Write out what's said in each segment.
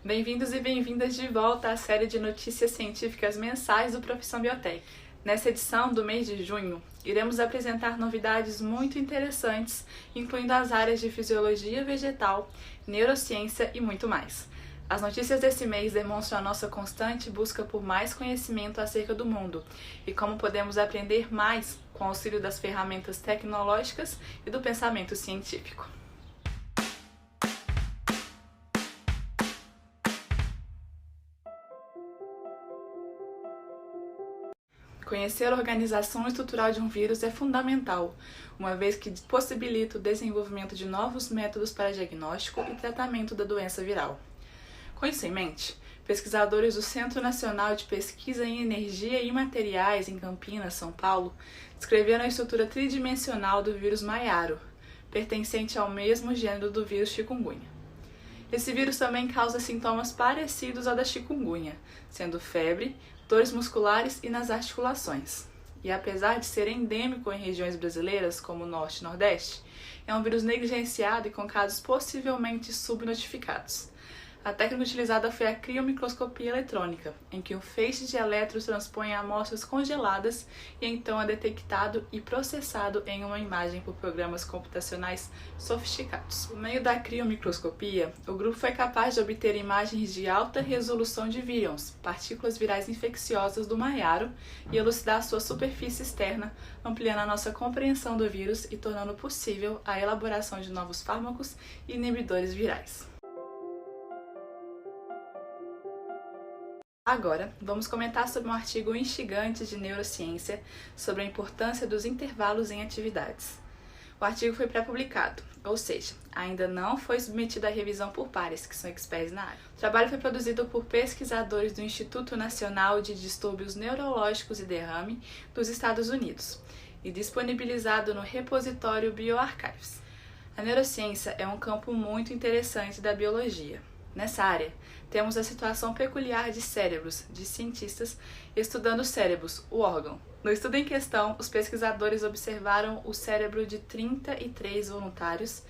Bem-vindos e bem-vindas de volta à série de notícias científicas mensais do Profissão Biotech. Nessa edição do mês de junho, iremos apresentar novidades muito interessantes, incluindo as áreas de fisiologia vegetal, neurociência e muito mais. As notícias desse mês demonstram a nossa constante busca por mais conhecimento acerca do mundo e como podemos aprender mais com o auxílio das ferramentas tecnológicas e do pensamento científico. Conhecer a organização estrutural de um vírus é fundamental, uma vez que possibilita o desenvolvimento de novos métodos para diagnóstico e tratamento da doença viral. Com isso em mente, pesquisadores do Centro Nacional de Pesquisa em Energia e Materiais em Campinas, São Paulo, descreveram a estrutura tridimensional do vírus Maiaro, pertencente ao mesmo gênero do vírus chikungunya. Esse vírus também causa sintomas parecidos ao da chikungunya, sendo febre, dores musculares e nas articulações. E apesar de ser endêmico em regiões brasileiras como o Norte e Nordeste, é um vírus negligenciado e com casos possivelmente subnotificados. A técnica utilizada foi a criomicroscopia eletrônica, em que um feixe de elétrons transpõe amostras congeladas e então é detectado e processado em uma imagem por programas computacionais sofisticados. Por meio da criomicroscopia, o grupo foi capaz de obter imagens de alta resolução de vírions, partículas virais infecciosas do Maiaro, e elucidar sua superfície externa, ampliando a nossa compreensão do vírus e tornando possível a elaboração de novos fármacos e inibidores virais. Agora, vamos comentar sobre um artigo instigante de neurociência sobre a importância dos intervalos em atividades. O artigo foi pré-publicado, ou seja, ainda não foi submetido à revisão por pares, que são experts na área. O trabalho foi produzido por pesquisadores do Instituto Nacional de Distúrbios Neurológicos e Derrame dos Estados Unidos e disponibilizado no repositório bioRxiv. A neurociência é um campo muito interessante da biologia. Nessa área, temos a situação peculiar de cérebros, de cientistas, estudando cérebros, o órgão. No estudo em questão, os pesquisadores observaram o cérebro de 33 voluntários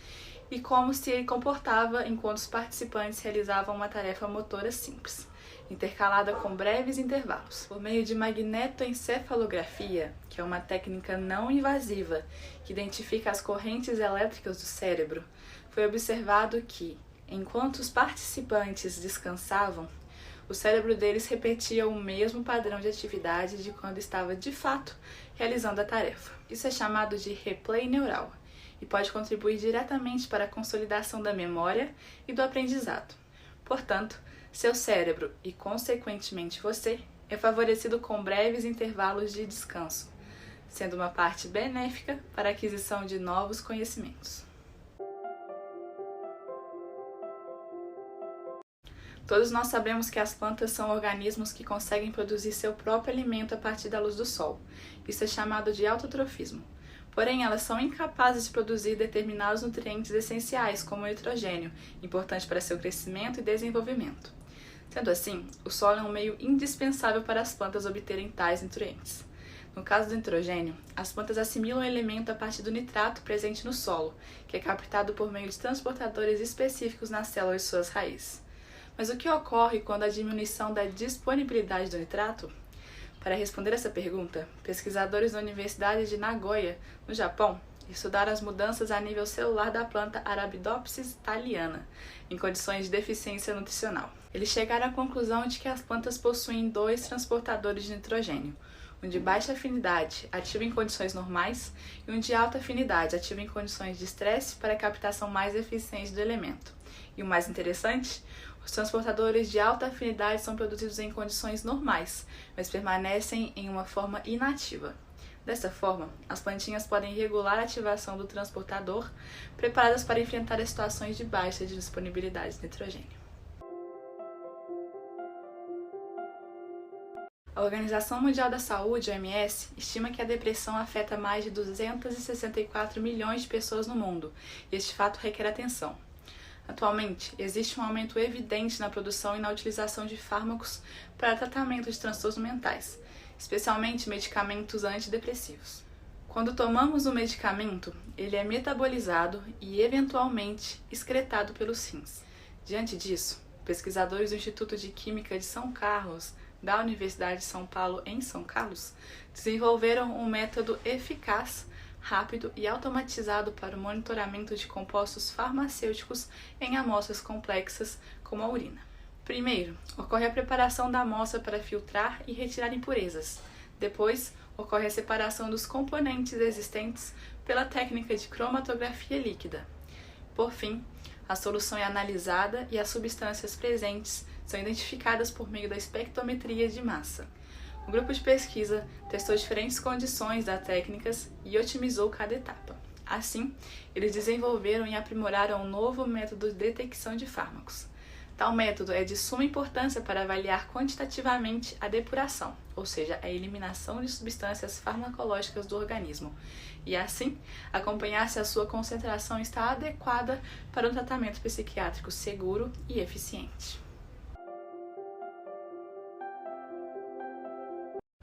e como se ele comportava enquanto os participantes realizavam uma tarefa motora simples, intercalada com breves intervalos. Por meio de magnetoencefalografia, que é uma técnica não invasiva que identifica as correntes elétricas do cérebro, foi observado que, enquanto os participantes descansavam, o cérebro deles repetia o mesmo padrão de atividade de quando estava de fato realizando a tarefa. Isso é chamado de replay neural e pode contribuir diretamente para a consolidação da memória e do aprendizado. Portanto, seu cérebro e, consequentemente, você é favorecido com breves intervalos de descanso, sendo uma parte benéfica para a aquisição de novos conhecimentos. Todos nós sabemos que as plantas são organismos que conseguem produzir seu próprio alimento a partir da luz do sol. Isso é chamado de autotrofismo. Porém, elas são incapazes de produzir determinados nutrientes essenciais, como o nitrogênio, importante para seu crescimento e desenvolvimento. Sendo assim, o solo é um meio indispensável para as plantas obterem tais nutrientes. No caso do nitrogênio, as plantas assimilam o elemento a partir do nitrato presente no solo, que é captado por meio de transportadores específicos nas células de suas raízes. Mas o que ocorre quando há diminuição da disponibilidade do nitrato? Para responder essa pergunta, pesquisadores da Universidade de Nagoya, no Japão, estudaram as mudanças a nível celular da planta Arabidopsis thaliana, em condições de deficiência nutricional. Eles chegaram à conclusão de que as plantas possuem dois transportadores de nitrogênio, um de baixa afinidade, ativo em condições normais, e um de alta afinidade, ativo em condições de estresse para a captação mais eficiente do elemento. E o mais interessante, os transportadores de alta afinidade são produzidos em condições normais, mas permanecem em uma forma inativa. Dessa forma, as plantinhas podem regular a ativação do transportador, preparadas para enfrentar as situações de baixa disponibilidade de nitrogênio. A Organização Mundial da Saúde, OMS, estima que a depressão afeta mais de 264 milhões de pessoas no mundo, e este fato requer atenção. Atualmente, existe um aumento evidente na produção e na utilização de fármacos para tratamento de transtornos mentais, especialmente medicamentos antidepressivos. Quando tomamos um medicamento, ele é metabolizado e, eventualmente, excretado pelos rins. Diante disso, pesquisadores do Instituto de Química de São Carlos, da Universidade de São Paulo, em São Carlos, desenvolveram um método eficaz, rápido e automatizado para o monitoramento de compostos farmacêuticos em amostras complexas, como a urina. Primeiro, ocorre a preparação da amostra para filtrar e retirar impurezas. Depois, ocorre a separação dos componentes existentes pela técnica de cromatografia líquida. Por fim, a solução é analisada e as substâncias presentes são identificadas por meio da espectrometria de massa. O grupo de pesquisa testou diferentes condições das técnicas e otimizou cada etapa. Assim, eles desenvolveram e aprimoraram um novo método de detecção de fármacos. Tal método é de suma importância para avaliar quantitativamente a depuração, ou seja, a eliminação de substâncias farmacológicas do organismo, e assim acompanhar se a sua concentração está adequada para um tratamento psiquiátrico seguro e eficiente.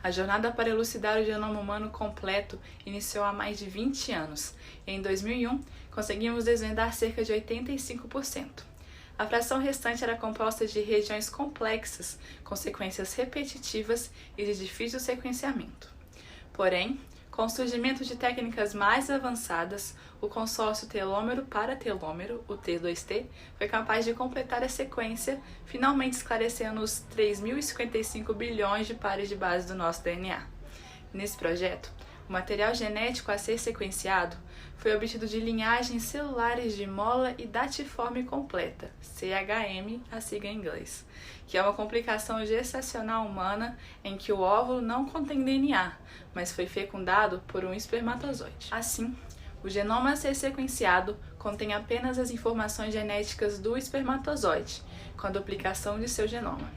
A jornada para elucidar o genoma humano completo iniciou há mais de 20 anos, e em 2001 conseguimos desvendar cerca de 85%. A fração restante era composta de regiões complexas, com sequências repetitivas e de difícil sequenciamento. Porém, com o surgimento de técnicas mais avançadas, o consórcio telômero para telômero, o T2T, foi capaz de completar a sequência, finalmente esclarecendo os 3.055 bilhões de pares de base do nosso DNA. Nesse projeto, o material genético a ser sequenciado foi obtido de linhagens celulares de mola e datiforme completa, CHM, a sigla em inglês, que é uma complicação gestacional humana em que o óvulo não contém DNA, mas foi fecundado por um espermatozoide. Assim, o genoma a ser sequenciado contém apenas as informações genéticas do espermatozoide, com a duplicação de seu genoma,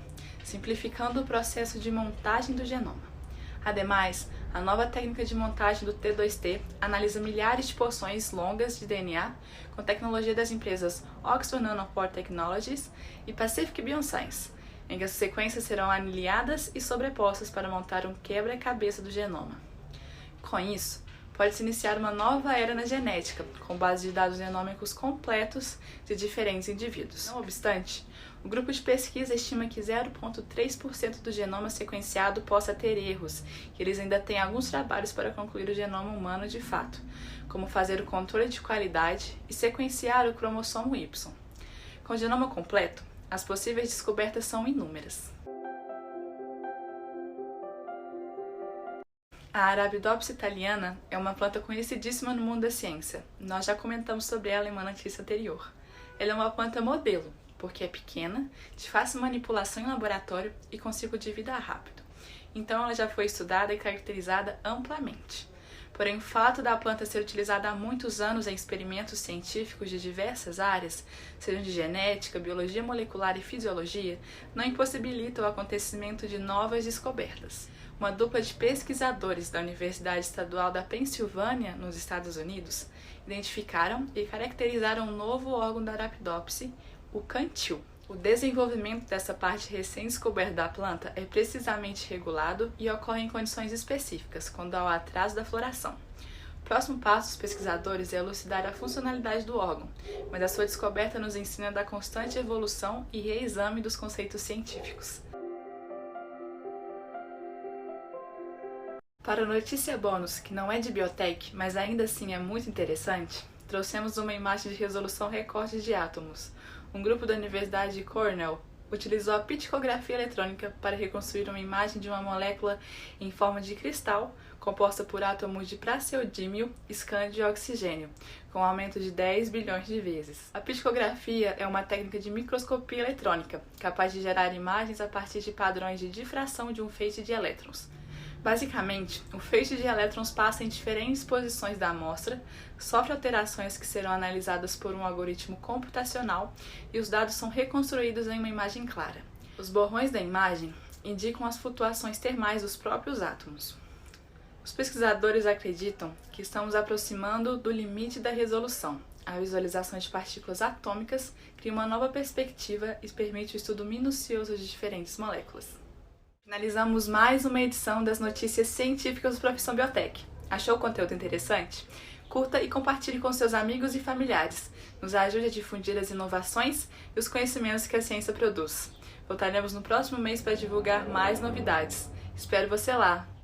simplificando o processo de montagem do genoma. Ademais, a nova técnica de montagem do T2T analisa milhares de porções longas de DNA com tecnologia das empresas Oxford Nanopore Technologies e Pacific Bioscience, em que as sequências serão anilhadas e sobrepostas para montar um quebra-cabeça do genoma. Com isso, pode-se iniciar uma nova era na genética, com base de dados genômicos completos de diferentes indivíduos. Não obstante, o grupo de pesquisa estima que 0,3% do genoma sequenciado possa ter erros, e eles ainda têm alguns trabalhos para concluir o genoma humano de fato, como fazer o controle de qualidade e sequenciar o cromossomo Y. Com o genoma completo, as possíveis descobertas são inúmeras. A Arabidopsis thaliana é uma planta conhecidíssima no mundo da ciência. Nós já comentamos sobre ela em uma notícia anterior. Ela é uma planta modelo, porque é pequena, de fácil manipulação em laboratório e com ciclo de vida rápido. Então ela já foi estudada e caracterizada amplamente. Porém, o fato da planta ser utilizada há muitos anos em experimentos científicos de diversas áreas, sejam de genética, biologia molecular e fisiologia, não impossibilita o acontecimento de novas descobertas. Uma dupla de pesquisadores da Universidade Estadual da Pensilvânia, nos Estados Unidos, identificaram e caracterizaram um novo órgão da Arabidopsis, o cantil. O desenvolvimento dessa parte recém-descoberta da planta é precisamente regulado e ocorre em condições específicas, quando há o atraso da floração. O próximo passo dos pesquisadores é elucidar a funcionalidade do órgão, mas a sua descoberta nos ensina da constante evolução e reexame dos conceitos científicos. Para a notícia bônus, que não é de biotech, mas ainda assim é muito interessante, trouxemos uma imagem de resolução recorde de átomos. Um grupo da Universidade de Cornell utilizou a pticografia eletrônica para reconstruir uma imagem de uma molécula em forma de cristal, composta por átomos de praseodímio, escândio e oxigênio, com um aumento de 10 bilhões de vezes. A pticografia é uma técnica de microscopia eletrônica, capaz de gerar imagens a partir de padrões de difração de um feixe de elétrons. Basicamente, o feixe de elétrons passa em diferentes posições da amostra, sofre alterações que serão analisadas por um algoritmo computacional e os dados são reconstruídos em uma imagem clara. Os borrões da imagem indicam as flutuações termais dos próprios átomos. Os pesquisadores acreditam que estamos aproximando do limite da resolução. A visualização de partículas atômicas cria uma nova perspectiva e permite o estudo minucioso de diferentes moléculas. Finalizamos mais uma edição das notícias científicas do Profissão Biotech. Achou o conteúdo interessante? Curta e compartilhe com seus amigos e familiares. Nos ajude a difundir as inovações e os conhecimentos que a ciência produz. Voltaremos no próximo mês para divulgar mais novidades. Espero você lá!